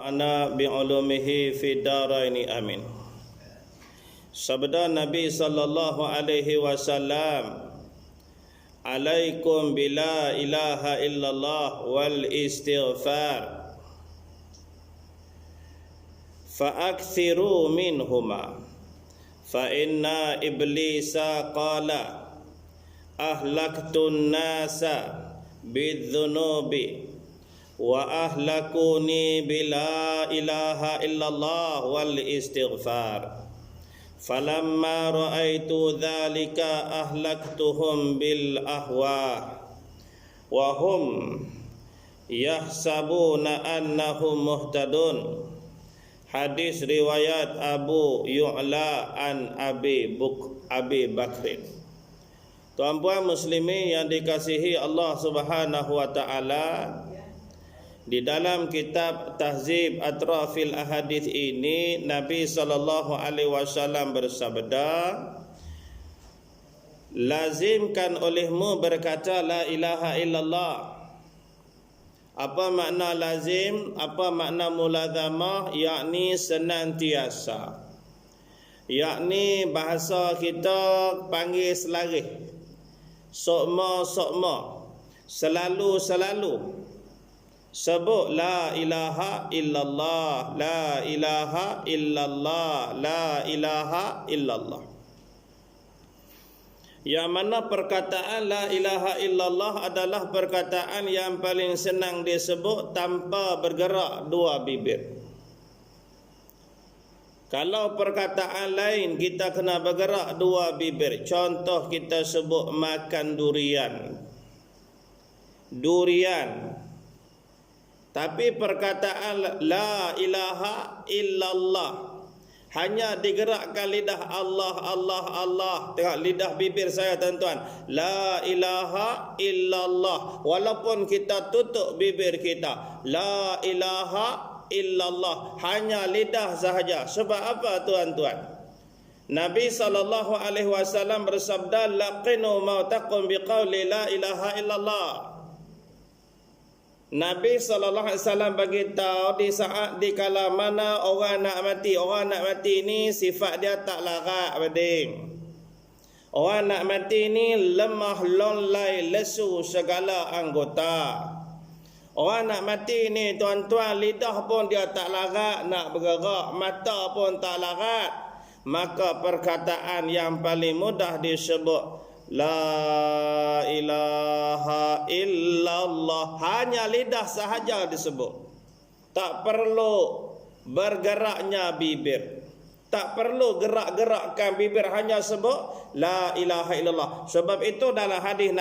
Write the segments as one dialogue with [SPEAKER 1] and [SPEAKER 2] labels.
[SPEAKER 1] wanfa'na bi'ulumihi fid dharaini amin. Sabda Nabi sallallahu alaihi wasallam, alaikum bila ilaha illallah wal istighfar fa'akthiru minhuma fa inna iblisa qala ahlaktun nasa bidzunubi wa ahlakuni bila ilaha illallah wal istighfar falamma ra'aitu dhalika ahlaktuhum bil ahwa wa hum yahsabuna annahum muhtadun. Hadis riwayat Abu Yu'la an Abi Bakrin. Tuan-puan muslimin yang dikasihi Allah Subhanahu wa taala, di dalam kitab Tahzib Atrafil Ahadits ini Nabi sallallahu alaihi wasallam bersabda, lazimkan olehmu berkata la ilaha illallah. Apa makna lazim? Apa makna mulazamah? Yakni senantiasa. Yakni bahasa kita panggil selarih. Sokma, selalu. Sebut la ilaha illallah, la ilaha illallah, la ilaha illallah. Yang mana perkataan la ilaha illallah adalah perkataan yang paling senang disebut tanpa bergerak dua bibir. Kalau perkataan lain kita kena bergerak dua bibir. Contoh kita sebut makan durian. Tapi perkataan la ilaha illallah hanya digerakkan lidah Allah. Tengok lidah bibir saya tuan-tuan. La ilaha illallah. Walaupun kita tutup bibir kita, la ilaha illallah, hanya lidah sahaja. Sebab apa tuan-tuan? Nabi sallallahu alaihi wasallam bersabda, laqinu mautakum biqauli la ilaha illallah. Nabi sallallahu alaihi wasallam bagi tahu di saat di kala mana orang nak mati ni sifat dia tak larat bading. Orang nak mati ni lemah lonlai lesu segala anggota. Orang nak mati ni tuan-tuan, lidah pun dia tak larat nak bergerak, mata pun tak larat. Maka perkataan yang paling mudah disebut la ilaha illallah, hanya lidah sahaja disebut. Tak perlu bergeraknya bibir, tak perlu gerak-gerakkan bibir, hanya sebut la ilaha illallah. Sebab itu dalam hadis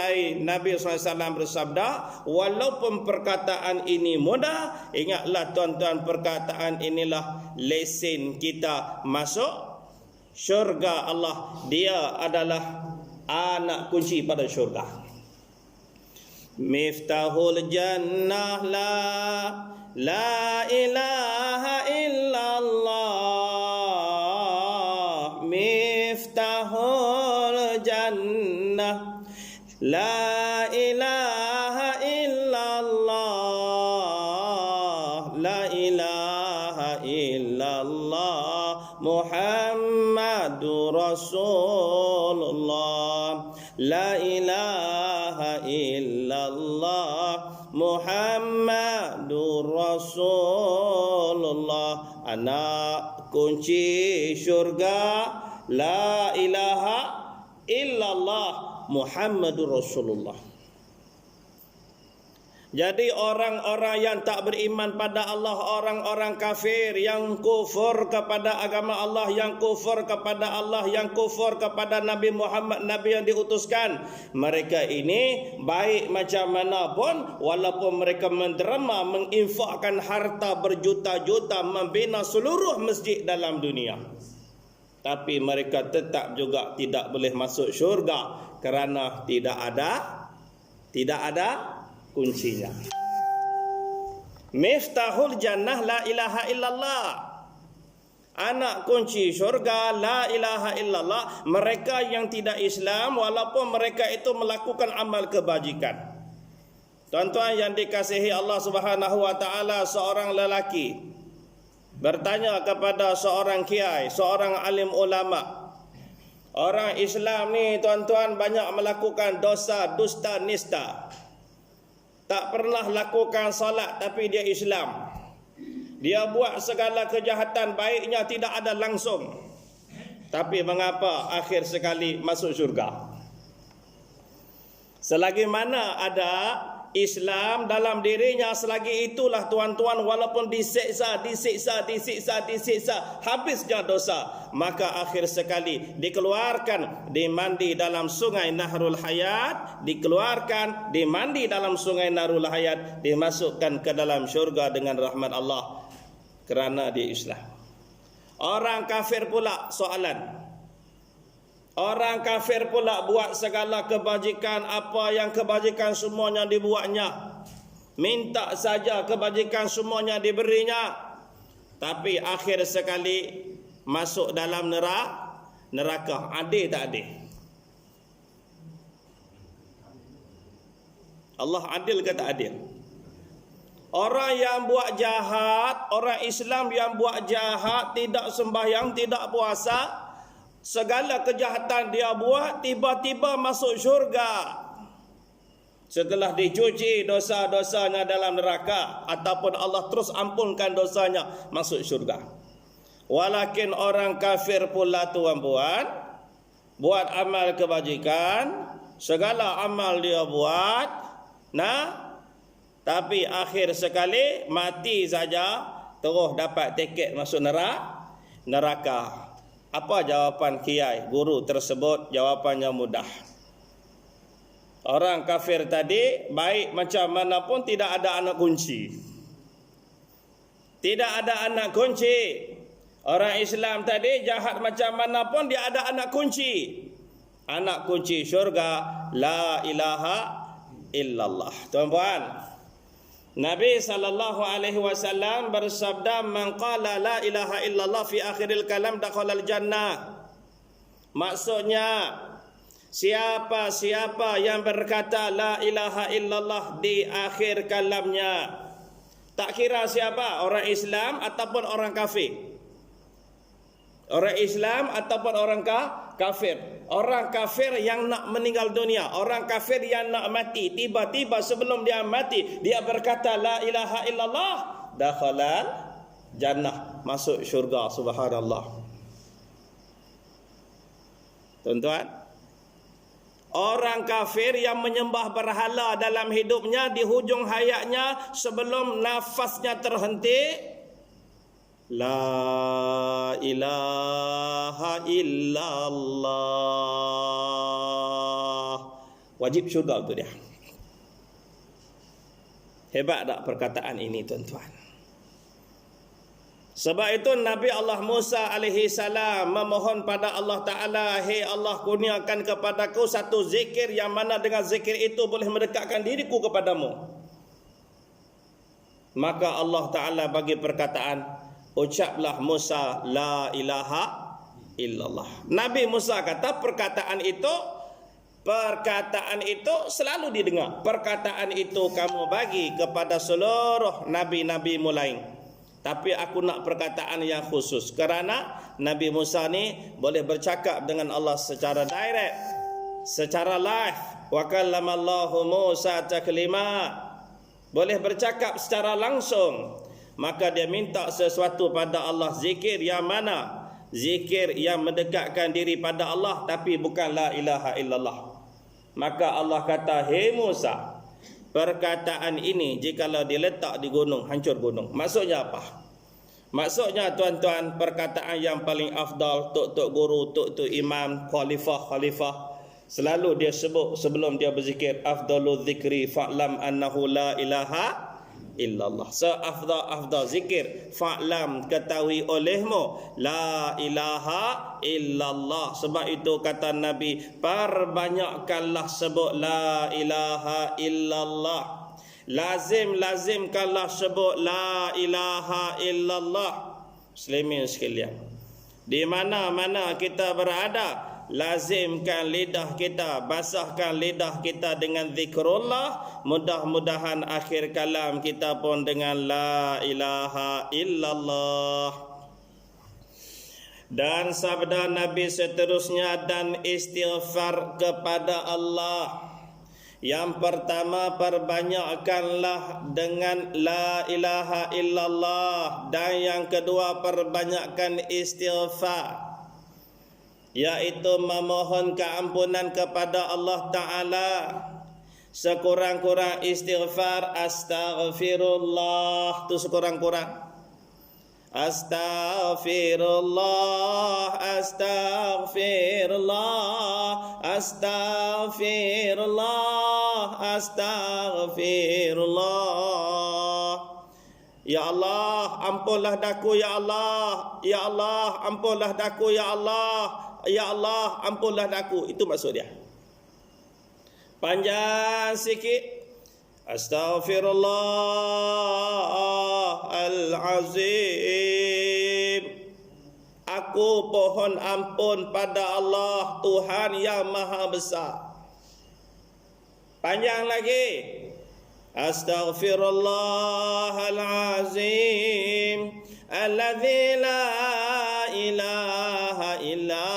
[SPEAKER 1] Nabi SAW bersabda, walaupun perkataan ini mudah, ingatlah tuan-tuan, perkataan inilah lesen kita masuk syurga Allah. Dia adalah anak kunci pada syurga. Miftahul jannah la ilaha illallah. Miftahul jannah la ilaha illallah. La ilaha illallah Muhammadur Rasulullah. La ilaha illallah Muhammadur Rasulullah. Anak kunci syurga la ilaha illallah Muhammadur Rasulullah. Jadi orang-orang yang tak beriman pada Allah, orang-orang kafir yang kufur kepada agama Allah, yang kufur kepada Allah, yang kufur kepada Nabi Muhammad, Nabi yang diutuskan, mereka ini baik macam mana pun, walaupun mereka menderma menginfakkan harta berjuta-juta, membina seluruh masjid dalam dunia, tapi mereka tetap juga tidak boleh masuk syurga kerana tidak ada kuncinya. Miftahul jannah la ilaha illallah. Anak kunci syurga la ilaha illallah. Mereka yang tidak Islam walaupun mereka itu melakukan amal kebajikan. Tuan-tuan yang dikasihi Allah Subhanahu wa taala, seorang lelaki bertanya kepada seorang kiai, seorang alim ulama. Orang Islam ni tuan-tuan banyak melakukan dosa, dusta, nista. Tak pernah lakukan salat tapi dia Islam. Dia buat segala kejahatan baiknya tidak ada langsung. Tapi mengapa akhir sekali masuk syurga? Selagi mana ada Islam dalam dirinya, selagi itulah tuan-tuan, walaupun disiksa, habisnya dosa, maka akhir sekali dikeluarkan, dimandi dalam sungai Nahrul Hayat, dikeluarkan, dimandi dalam sungai Nahrul Hayat, dimasukkan ke dalam syurga dengan rahmat Allah kerana dia Islam. Orang kafir pula soalan. Orang kafir pula buat segala kebajikan, apa yang kebajikan semuanya dibuatnya. Minta saja kebajikan semuanya diberinya. Tapi akhir sekali masuk dalam neraka. Adil tak adil? Allah adil ke tak adil? Orang yang buat jahat, orang Islam yang buat jahat, tidak sembahyang, tidak puasa, segala kejahatan dia buat, tiba-tiba masuk syurga. Setelah dicuci dosa-dosanya dalam neraka, ataupun Allah terus ampunkan dosanya, masuk syurga. Walakin orang kafir pula tuan-puan, buat amal kebajikan, segala amal dia buat, tapi akhir sekali mati saja, terus dapat tiket masuk neraka. Apa jawapan kiai, guru tersebut? Jawapannya mudah. Orang kafir tadi baik macam mana pun tidak ada anak kunci. Tidak ada anak kunci. Orang Islam tadi jahat macam mana pun dia ada anak kunci. Anak kunci syurga, la ilaha illallah. Tuan-puan, Nabi SAW bersabda, man qala la ilaha illallah fi akhiril kalam dakhalal jannah. Maksudnya, siapa yang berkata la ilaha illallah di akhir kalamnya, tak kira siapa, orang Islam ataupun orang kafir. Orang Islam ataupun orang kafir. Orang kafir yang nak meninggal dunia, orang kafir yang nak mati, tiba-tiba sebelum dia mati dia berkata la ilaha illallah, dakhalal jannah, masuk syurga. Subhanallah. Tuan-tuan, orang kafir yang menyembah berhala dalam hidupnya, di hujung hayatnya sebelum nafasnya terhenti, la ilaha illallah, wajib syurga untuk dia. Hebat tak perkataan ini tuan-tuan? Sebab itu Nabi Allah Musa alaihi salam memohon pada Allah Ta'ala, "Hei Allah, kurniakan kepadaku satu zikir yang mana dengan zikir itu boleh mendekatkan diriku kepadamu." Maka Allah Ta'ala bagi perkataan, ucaplah Musa la ilaha illallah. Nabi Musa kata perkataan itu selalu didengar. Perkataan itu kamu bagi kepada seluruh nabi-nabi lain. Tapi aku nak perkataan yang khusus, kerana Nabi Musa ni boleh bercakap dengan Allah secara direct, secara live. Wa kallamallahu Musa taklima. Boleh bercakap secara langsung. Maka dia minta sesuatu pada Allah, zikir yang mana? Zikir yang mendekatkan diri pada Allah, tapi bukan la ilaha illallah. Maka Allah kata, "Hei Musa, perkataan ini jikalau diletak di gunung, hancur gunung." Maksudnya apa? Maksudnya tuan-tuan, perkataan yang paling afdal, tok-tok guru, tok-tok imam, khalifah, selalu dia sebut sebelum dia berzikir, afdalu zikri fa'lam annahu la ilaha illallah. Seafdal zikir, fa'lam, ketahui olehmu, la ilaha illallah. Sebab itu kata Nabi, perbanyakkanlah sebut la ilaha illallah. Lazimkanlah sebut la ilaha illallah. Muslimin sekalian, di mana-mana kita berada, lazimkan lidah kita, basahkan lidah kita dengan zikrullah. Mudah-mudahan akhir kalam kita pun dengan la ilaha illallah. Dan sabda Nabi seterusnya, dan istighfar kepada Allah. Yang pertama, perbanyakkanlah dengan la ilaha illallah. Dan yang kedua, perbanyakkan istighfar, yaitu memohon keampunan kepada Allah Ta'ala. Sekurang-kurang istighfar astaghfirullah, tu sekurang-kurang. Astaghfirullah, astaghfirullah, astaghfirullah, astaghfirullah. Ya Allah, ampunlah daku ya Allah. Ya Allah, ampunlah daku ya Allah. Ya Allah, ampunlah daku. Itu maksud dia. Panjang sikit. Astaghfirullahalazim. Aku pohon ampun pada Allah, Tuhan yang Maha Besar. Panjang lagi. Astaghfirullahalazim alladzi la ilaha illa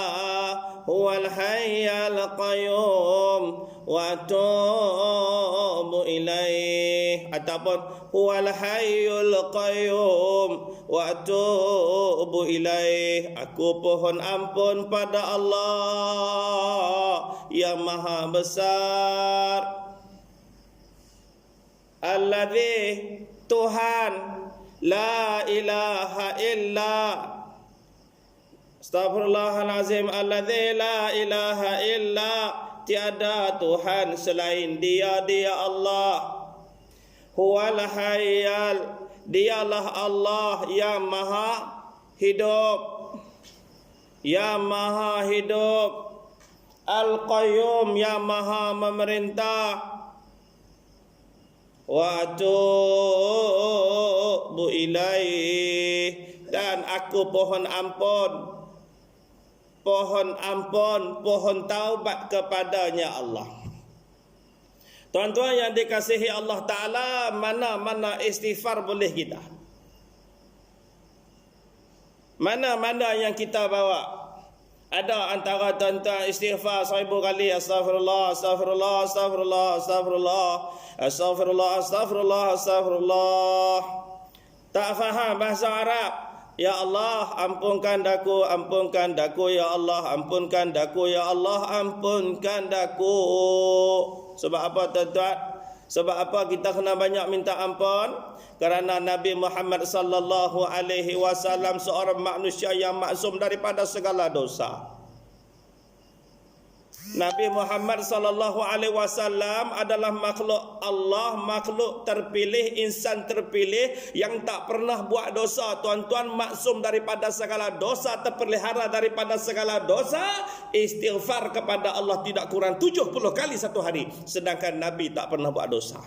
[SPEAKER 1] huwal hayyul qayyum wa atubu ilaih, ataupun huwal hayyul qayyum wa atubu ilaih. Aku pohon ampun pada Allah yang Maha Besar. Alladzi, Tuhan, la ilaha illa. Astaghfirullahalazim alladzi la ilaha illa. Tiada Tuhan selain Dia, Dia Allah. Huwal hayyal, Dialah Allah yang Maha hidup, yang Maha hidup. Al-Qayyum, yang Maha memerintah. Wa atubu ilaih, dan aku pohon ampun, pohon ampun, pohon taubat kepadanya Allah. Tuan-tuan yang dikasihi Allah Ta'ala, mana-mana istighfar boleh kita, mana-mana yang kita bawa. Ada antara tuan-tuan istighfar 1000 kali, astaghfirullah, astaghfirullah, astaghfirullah, astaghfirullah, astaghfirullah, astaghfirullah, astaghfirullah. Tak faham bahasa Arab. Ya Allah, ampunkan daku, ampunkan daku, ya Allah, ampunkan daku, ya Allah, ampunkan daku. Sebab apa tuan-tuan? Sebab apa kita kena banyak minta ampun? Kerana Nabi Muhammad sallallahu alaihi wasallam seorang manusia yang maksum daripada segala dosa. Nabi Muhammad sallallahu alaihi wasallam adalah makhluk Allah, makhluk terpilih, insan terpilih yang tak pernah buat dosa. Tuan-tuan, maksum daripada segala dosa, terpelihara daripada segala dosa. Istighfar kepada Allah tidak kurang 70 kali satu hari. Sedangkan Nabi tak pernah buat dosa.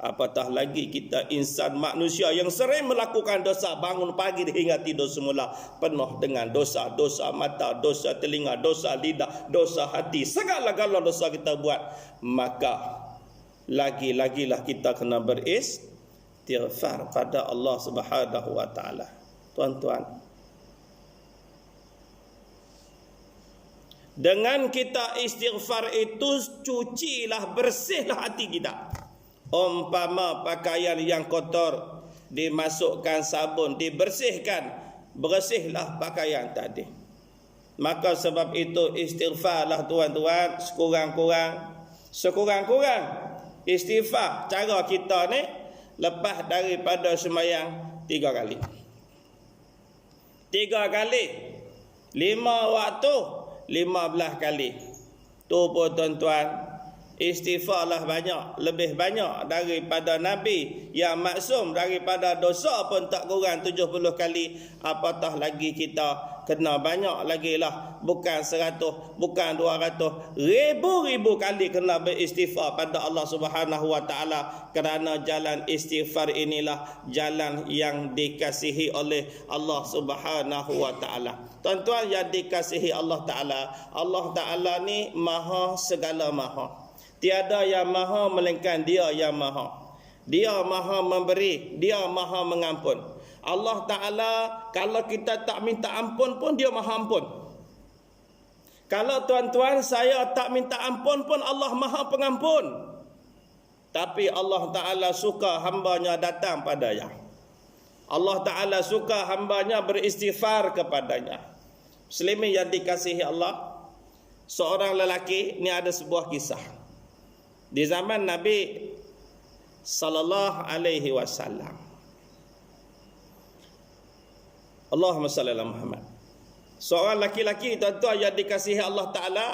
[SPEAKER 1] Apatah lagi kita insan manusia yang sering melakukan dosa, bangun pagi hingga tidur semula penuh dengan dosa, dosa mata, dosa telinga, dosa lidah, dosa hati, segala-gala dosa kita buat. Maka lagi-lagilah kita kena beristighfar pada Allah Subhanahu wa taala. Tuan-tuan, dengan kita istighfar itu, cucilah, bersihlah hati kita. Umpama pakaian yang kotor, dimasukkan sabun, dibersihkan, bersihlah pakaian tadi. Maka sebab itu istighfarlah tuan-tuan, sekurang-kurang istighfar. Cara kita ni, lepas daripada sembahyang 3 kali, 3 kali, 5 waktu, 15 kali. Tu pun tuan-tuan, istighfarlah banyak, lebih banyak daripada Nabi yang maksum daripada dosa pun tak kurang 70 kali. Apatah lagi kita kena banyak lagi lah. Bukan 100, bukan 200, ribu-ribu kali kena beristighfar pada Allah Subhanahu wa taala, kerana jalan istighfar inilah jalan yang dikasihi oleh Allah Subhanahu wa taala. Tuan-tuan yang dikasihi Allah taala, Allah taala ni maha segala maha. Tiada yang maha melainkan Dia yang maha. Dia maha memberi, Dia maha mengampun. Allah Ta'ala kalau kita tak minta ampun pun Dia maha ampun. Kalau tuan-tuan saya tak minta ampun pun Allah maha pengampun. Tapi Allah Ta'ala suka hambanya datang padanya. Allah Ta'ala suka hambanya beristighfar kepadanya. Muslimin yang dikasihi Allah, seorang lelaki, ni ada sebuah kisah. Di zaman Nabi sallallahu alaihi wasallam. Allahumma salli ala Muhammad. Seorang laki-laki tuan-tuan yang dikasihi Allah Ta'ala,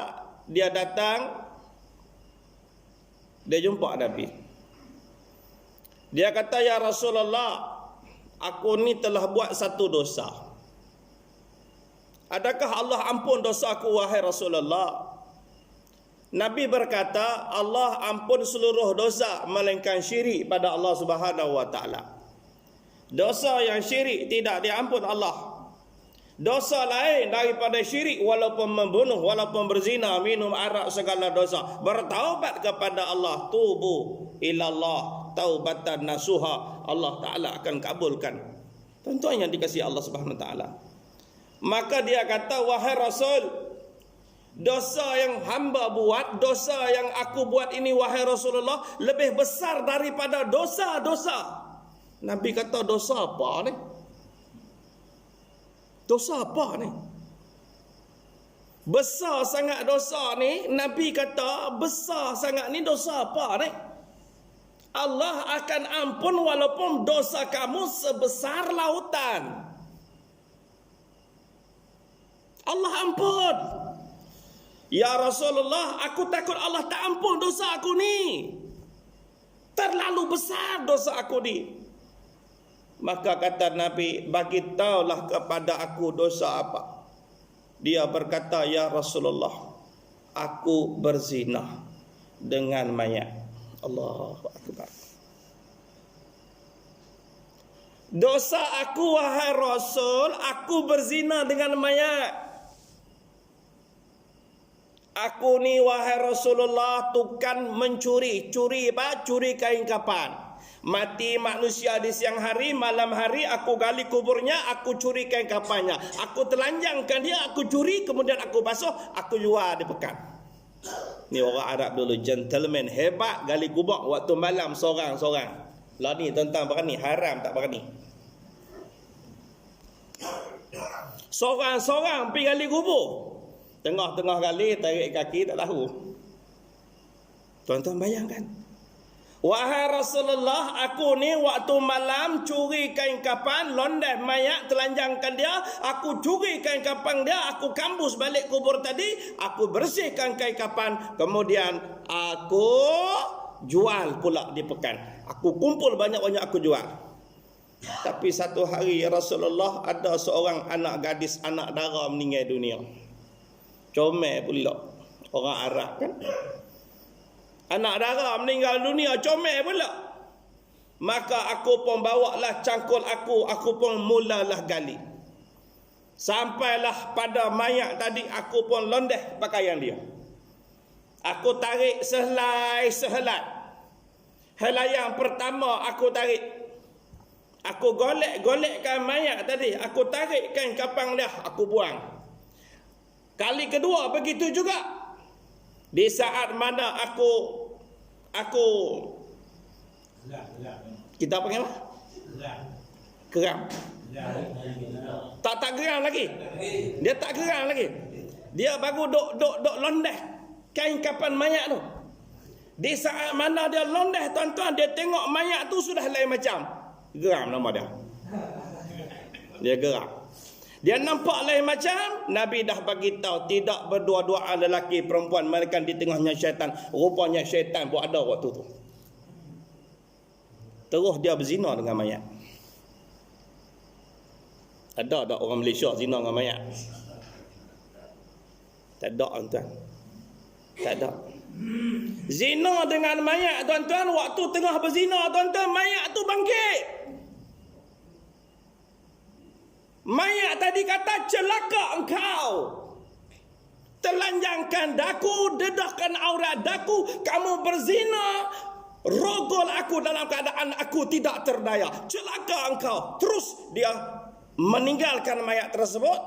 [SPEAKER 1] dia datang, dia jumpa Nabi. Dia kata, ya Rasulullah, aku ni telah buat satu dosa. Adakah Allah ampun dosa aku wahai Rasulullah? Nabi berkata, Allah ampun seluruh dosa melainkan syirik pada Allah Subhanahu wa taala. Dosa yang syirik tidak diampun Allah. Dosa lain daripada syirik, walaupun membunuh, walaupun berzina, minum arak, segala dosa, bertaubat kepada Allah, tubu ilallah taubatan nasuha, Allah Ta'ala akan kabulkan. Tuan-tuan yang dikasihi Allah Subhanahu wa taala. Maka dia kata, wahai Rasul, dosa yang hamba buat, dosa yang aku buat ini wahai Rasulullah, lebih besar daripada dosa-dosa. Nabi kata, dosa apa ni? Dosa apa ni? Besar sangat dosa ni. Nabi kata, besar sangat ni, dosa apa ni? Allah akan ampun walaupun dosa kamu sebesar lautan. Allah ampun. Ya Rasulullah, aku takut Allah tak ampun dosa aku ni. Terlalu besar dosa aku ni. Maka kata Nabi, bagi taulah kepada aku dosa apa. Dia berkata, ya Rasulullah, aku berzina dengan mayat. Allahu Akbar. Dosa aku wahai Rasul, aku berzina dengan mayat. Aku ni wahai Rasulullah tukang mencuri. Curi apa? Curi kain kapan. Mati manusia di siang hari, malam hari aku gali kuburnya, aku curi kain kapannya. Aku telanjangkan dia, aku curi, kemudian aku basuh, aku jual di pekan. Ni orang Arab dulu, gentleman hebat, gali kubur waktu malam seorang-seorang. Lah ni tentang berani, haram tak berani. Seorang-seorang pergi gali kubur. Tengah-tengah gali, tarik kaki tak tahu. Tuan-tuan bayangkan. Wahai Rasulullah, aku ni waktu malam curi kain kapan, londah mayat, telanjangkan dia, aku curi kain kapan dia, aku kambus balik kubur tadi, aku bersihkan kain kapan, kemudian aku jual pula di pekan. Aku kumpul banyak-banyak, aku jual. Tapi satu hari ya Rasulullah, ada seorang anak gadis, anak dara meninggal dunia. Comel pula. Orang Arab kan. Anak dara meninggal dunia, comel pula. Maka aku pun bawalah cangkul aku pun mulalah gali. Sampailah pada mayat tadi, aku pun londah pakaian dia. Aku tarik sehelai. Helai yang pertama aku tarik. Aku golekkan mayat tadi, aku tarik kain kapang dia, aku buang. Kali kedua begitu juga. Di saat mana aku kita panggil apa? Geram. Tak geram lagi. Dia tak geram lagi. Dia baru dok londah kain kapan mayat tu. Di saat mana dia londah, tuan-tuan, dia tengok mayat tu sudah lain macam. Geram nama dia. Dia geram. Dia nampak lain macam. Nabi dah bagi tahu tidak berdua-duaan lelaki perempuan, mereka di tengahnya syaitan. Rupanya syaitan pun ada waktu tu. Terus dia berzina dengan mayat. Ada tak orang Malaysia zina dengan mayat? Tak ada, tuan. Tak ada. Zina dengan mayat, tuan-tuan, waktu tengah berzina, tuan-tuan, mayat tu bangkit. Mayat tadi kata, celaka engkau. Telanjangkan daku, dedahkan aurat daku, kamu berzina, rogol aku dalam keadaan aku tidak terdaya. Celaka engkau. Terus dia meninggalkan mayat tersebut.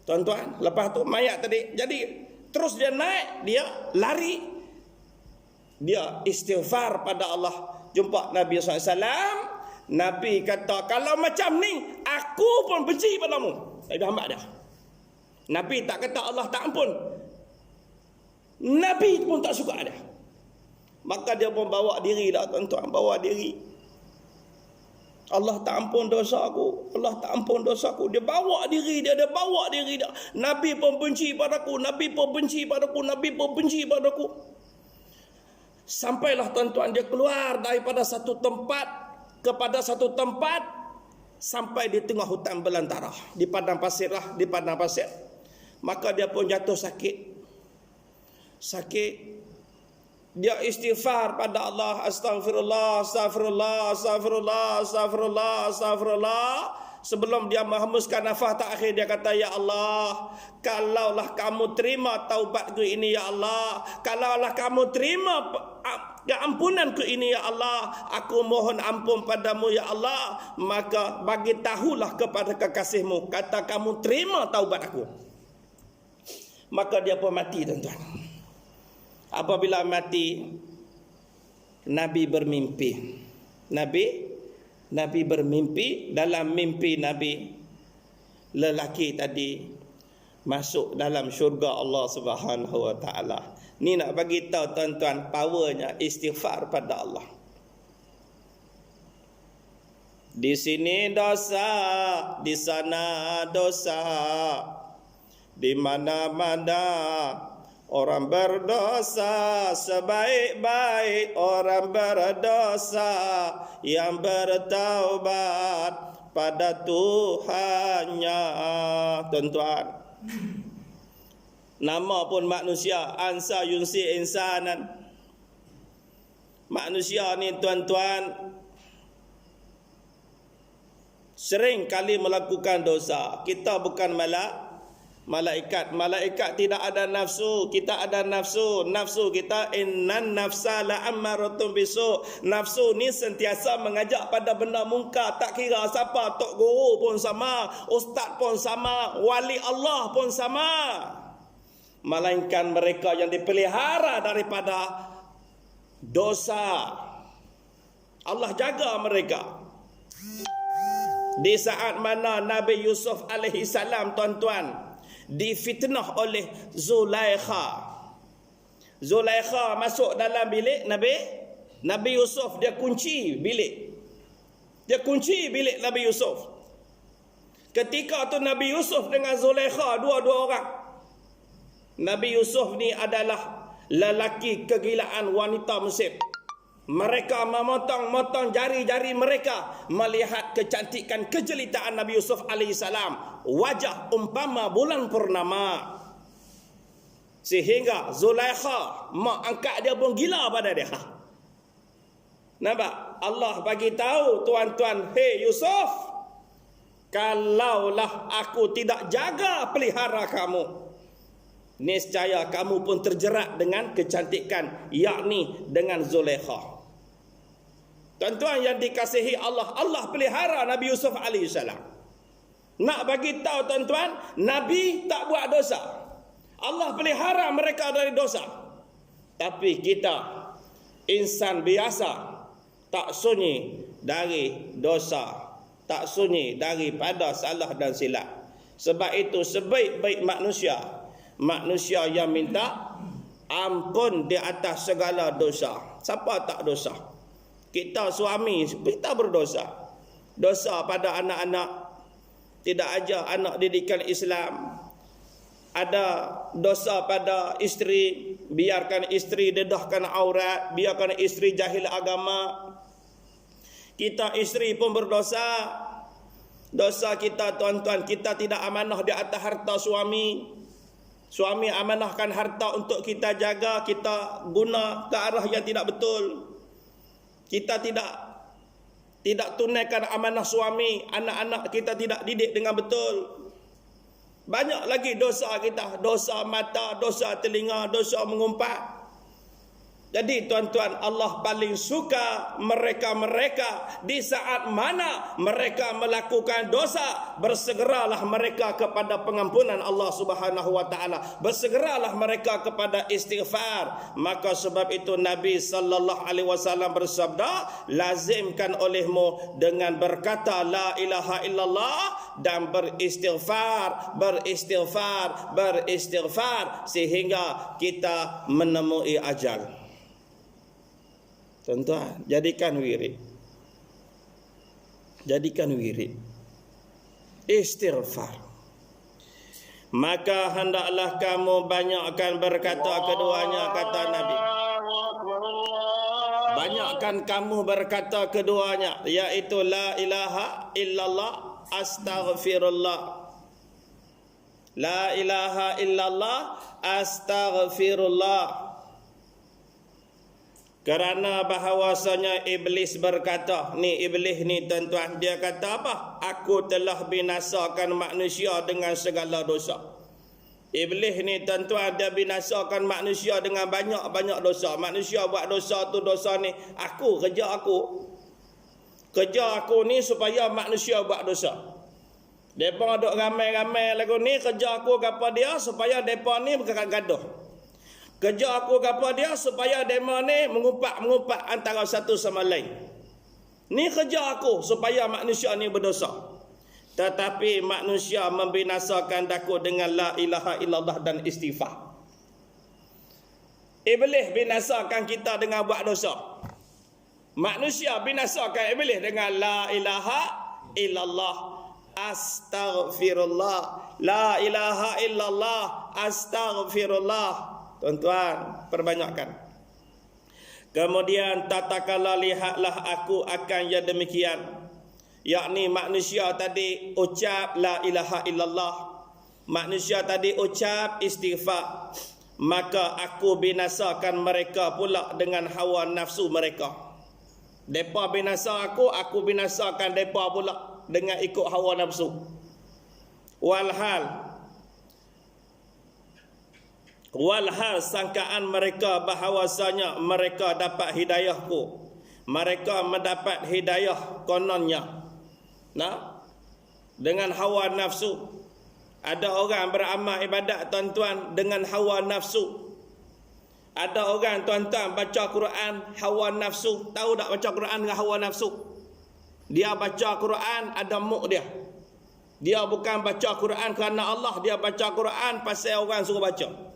[SPEAKER 1] Tuan-tuan, lepas tu mayat tadi, jadi terus dia naik, dia lari, dia istighfar pada Allah. Jumpa Nabi SAW, Nabi kata, kalau macam ni, aku pun benci padamu. Nabi hamba dia. Nabi tak kata Allah tak ampun. Nabi pun tak suka dia. Maka dia pun bawa diri dah, tuan-tuan, bawa diri. Allah tak ampun dosa aku, Allah tak ampun dosa aku. Dia bawa diri dia, dia bawa diri dia. Nabi pun benci padaku, Nabi pun benci padaku, Nabi pun benci padaku. Sampailah tuan-tuan dia keluar daripada satu tempat kepada satu tempat, sampai di tengah hutan belantara, di padang pasir lah, di padang pasir. Maka dia pun jatuh sakit. Sakit. Dia istighfar pada Allah, astagfirullah, astagfirullah, astagfirullah, astagfirullah, astagfirullah. Sebelum dia menghembuskan nafas terakhir, dia kata, ya Allah, kalaulah kamu terima taubatku ini, ya Allah, kalaulah kamu terima keampunanku ini, ya Allah, aku mohon ampun padamu, ya Allah, maka bagi tahulah kepada kekasihmu, kata kamu terima taubat aku. Maka dia pun mati, tuan-tuan. Apabila mati, Nabi bermimpi. Nabi bermimpi. Dalam mimpi Nabi, lelaki tadi masuk dalam syurga Allah Subhanahu wa taala. Ni nak bagi tahu tuan-tuan powernya istighfar pada Allah. Di sini dosa, di sana dosa, di mana-mana orang berdosa, sebaik-baik orang berdosa yang bertaubat pada Tuhannya. Tuan-tuan, nama pun manusia, ansa yunsi insanan. Manusia ni, tuan-tuan, sering kali melakukan dosa. Kita bukan malaikat. Malaikat tidak ada nafsu, kita ada nafsu. Nafsu kita, innan nafsa la'ammaratun bisu. Nafsu ni sentiasa mengajak pada benda mungkar. Tak kira siapa, tok guru pun sama, ustaz pun sama, wali Allah pun sama. Melainkan mereka yang dipelihara daripada dosa, Allah jaga mereka. Di saat mana Nabi Yusuf alaihi salam, tuan-tuan, difitnah oleh Zulaikha. Zulaikha masuk dalam bilik Nabi Yusuf, dia kunci bilik. Dia kunci bilik Nabi Yusuf. Ketika tu Nabi Yusuf dengan Zulaikha, dua-dua orang. Nabi Yusuf ni adalah lelaki kegilaan wanita Mesir. Mereka memotong-motong jari-jari mereka melihat kecantikan kejelitaan Nabi Yusuf alaihissalam, wajah umpama bulan purnama. Sehingga Zulaikha, mak angkat dia pun gila pada dia. Nampak? Allah bagi tahu, tuan-tuan, hei Yusuf, kalaulah aku tidak jaga pelihara kamu, niscaya kamu pun terjerat dengan kecantikan, yakni dengan Zulaikha. Tuan-tuan yang dikasihi Allah, Allah pelihara Nabi Yusuf alaihissalam. Nak bagi tahu tuan-tuan, Nabi tak buat dosa. Allah pelihara mereka dari dosa. Tapi kita, insan biasa, tak sunyi dari dosa, tak sunyi daripada salah dan silap. Sebab itu sebaik-baik manusia, manusia yang minta ampun di atas segala dosa. Siapa tak dosa? Kita suami, kita berdosa. Dosa pada anak-anak, tidak ajar anak didikan Islam. Ada dosa pada isteri, biarkan isteri dedahkan aurat, biarkan isteri jahil agama. Kita isteri pun berdosa. Dosa kita tuan-tuan, kita tidak amanah di atas harta suami. Suami amanahkan harta untuk kita jaga, kita guna ke arah yang tidak betul. Kita tidak tunaikan amanah suami, anak-anak kita tidak didik dengan betul. Banyak lagi dosa kita, dosa mata, dosa telinga, dosa mengumpat. Jadi tuan-tuan, Allah paling suka mereka-mereka di saat mana mereka melakukan dosa, bersegeralah mereka kepada pengampunan Allah Subhanahu wa taala. Bersegeralah mereka kepada istighfar. Maka sebab itu Nabi sallallahu alaihi wasallam bersabda, lazimkan olehmu dengan berkata la ilaha illallah dan beristighfar, beristighfar sehingga kita menemui ajal. Tuan-tuan, jadikan wirid. Jadikan wirid. Istighfar. Maka hendaklah kamu banyakkan berkata keduanya, kata Nabi. Banyakkan kamu berkata keduanya, yaitu la ilaha illallah, astaghfirullah. La ilaha illallah, astaghfirullah. Kerana bahawasanya iblis berkata, ni iblis ni tuan-tuan, dia kata apa? Aku telah binasakan manusia dengan segala dosa. Iblis ni tuan-tuan, dia binasakan manusia dengan banyak-banyak dosa. Manusia buat dosa tu dosa ni, kerja aku ni supaya manusia buat dosa. Depa duk ramai-ramai lagu ni, kerja aku apa dia supaya depa ni bergaduh. Kerja aku apa dia supaya demo ni mengumpat antara satu sama lain. Ni kerja aku supaya manusia ni berdosa. Tetapi manusia membinasakan daku dengan la ilaha illallah dan istighfar. Iblis binasakan kita dengan buat dosa. Manusia binasakan iblis dengan la ilaha illallah, astaghfirullah. La ilaha illallah, astaghfirullah. Tuan-tuan, perbanyakkan. Kemudian tatkala lihatlah aku akan yang demikian, yakni manusia tadi ucap la ilaha illallah, manusia tadi ucap istighfar, maka aku binasakan mereka pula dengan hawa nafsu mereka. Depa binasa aku binasakan depa pula dengan ikut hawa nafsu. Walhal sangkaan mereka bahawasanya mereka dapat hidayahku. Mereka mendapat hidayah kononnya. Dengan hawa nafsu. Ada orang beramal ibadat tuan-tuan dengan hawa nafsu. Ada orang tuan-tuan baca Quran hawa nafsu. Tahu tak baca Quran dengan hawa nafsu? Dia baca Quran ada muk dia. Dia bukan baca Quran kerana Allah, dia baca Quran pasal orang suruh baca.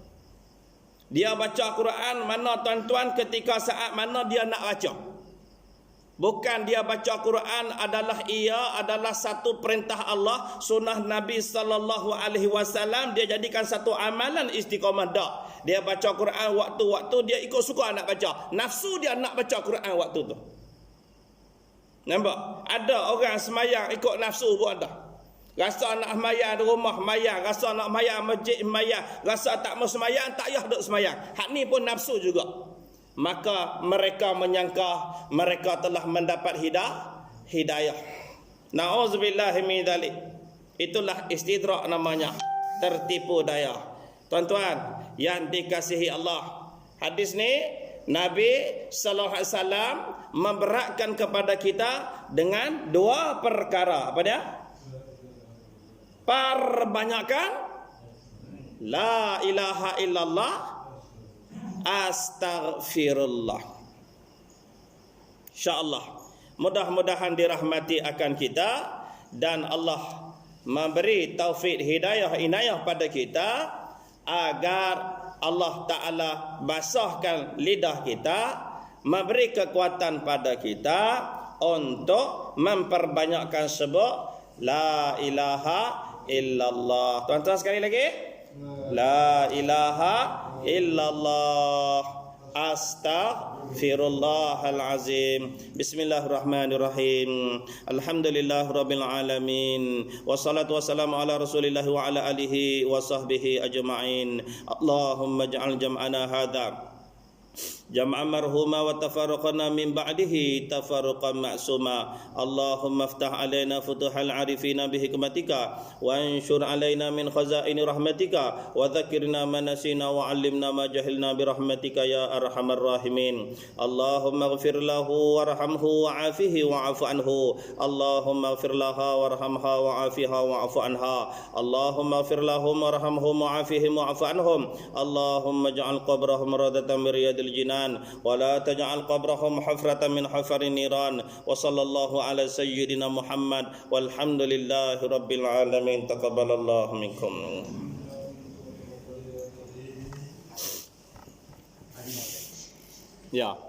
[SPEAKER 1] Dia baca Quran mana tuan-tuan ketika saat mana dia nak baca. Bukan dia baca Quran adalah satu perintah Allah, sunnah Nabi sallallahu alaihi wasallam, dia jadikan satu amalan istiqamah dak. Dia baca Quran waktu-waktu dia ikut suka nak baca. Nafsu dia nak baca Quran waktu tu. Nampak? Ada orang semayang ikut nafsu pun ada. Rasa nak semayang di rumah, semayang. Rasa nak semayang masjid, semayang. Rasa tak mau semayang, tak payah duduk semayang. Hak ni pun nafsu juga. Maka mereka menyangka mereka telah mendapat hidayah. Na'udzubillahi min dzalik. Itulah istidrak namanya. Tertipu daya. Tuan-tuan yang dikasihi Allah. Hadis ni Nabi sallallahu alaihi wasallam memberatkan kepada kita dengan dua perkara. Apa dia? Perbanyakkan la ilaha illallah, astaghfirullah. InsyaAllah mudah-mudahan dirahmati akan kita dan Allah memberi taufik hidayah inayah pada kita agar Allah Ta'ala basahkan lidah kita, memberi kekuatan pada kita untuk memperbanyakkan sebut la ilaha illallah. Tuan-tuan sekali lagi, la ilaha illallah, astaghfirullah. astaghfirullahal azim. Bismillahirrahmanirrahim. Alhamdulillahirabbil alamin. Wassalatu wassalamu ala Rasulillah wa ala alihi wa sahbihi ajma'in. Allahumma ij'al jam'ana hadza jam'an marhuma wa tafarraqana min ba'dihi tafarruqan ma'suma. Allahumma iftah alaina futuhal arifina bihikmatika wa anshur alaina min khazaini rahmatika wa dzakirna ma nasina wa 'allimna ma jahilna birahmatika ya arhamar rahimin. Allahumma ighfir lahu warhamhu wa'afihi wa'fu anhu. Allahumma ighfir laha warhamha wa'afiha wa'fu anha. Allahumma ighfir lahum warhamhum wa'afihim wa'fu anhum. Allahumma ij'al qabrahum rawdatan min riyadil jinan ولا تجعل قبرهم حفرة من حفر النيران وصلى الله على سيدنا محمد والحمد لله رب العالمين تقبل الله منكم. Ya.